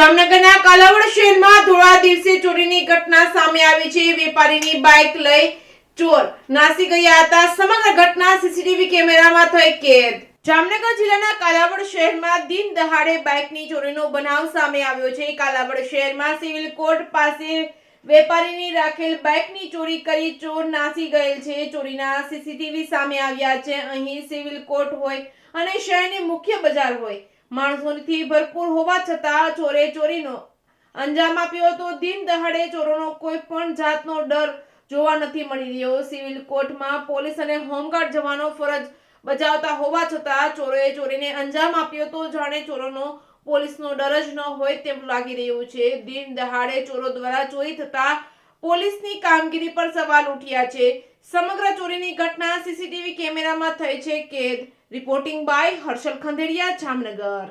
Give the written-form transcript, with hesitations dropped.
જામનગરના કાલાવડ શહેરમાં ધોળા દિવસે ચોરીની ઘટના સામે આવી છે। વેપારીની બાઇક લઈ ચોર નાસી ગયા હતા। સમગ્ર ઘટના સીસીટીવી કેમેરામાં થઈ કેદ। જામનગર જિલ્લાના કાલાવડ શહેરમાં દિન દહાડે બાઇકની ચોરીનો બનાવ સામે આવ્યો છે। કાલાવડ શહેરમાં સિવિલ કોર્ટ પાસે વેપારીની રાખેલ બાઇકની ચોરી કરી ચોર નાસી ગયેલ છે। ચોરીના સીસીટીવી સામે આવ્યા છે। અહીં સિવિલ કોર્ટ હોય અને શહેરની મુખ્ય બજાર હોય, માણસોથી ભરપૂર હોવા છતાં ચોરે ચોરીનો અંજામ આપ્યો હતો। દિન દહાડે ચોરોનો કોઈ પણ જાતનો ડર જોવા નથી મળી રહ્યો। સિવિલ કોર્ટમાં પોલીસ અને હોમગાર્ડ જવાનો ફરજ બજાવતા હોવા છતાં ચોરોએ ચોરીને અંજામ આપ્યો તો જાણે ચોરોનો પોલીસનો ડર જ ન હોય તેમ લાગી રહ્યું છે। દિન દહાડે ચોરો દ્વારા ચોરી થતા પોલીસની કામગીરી પર સવાલ ઉઠ્યા છે। સમગ્ર ચોરીની ઘટના સીસીટીવી કેમેરામાં થઈ છે કેદ। Reporting by Harshal Khanderia, Jamnagar.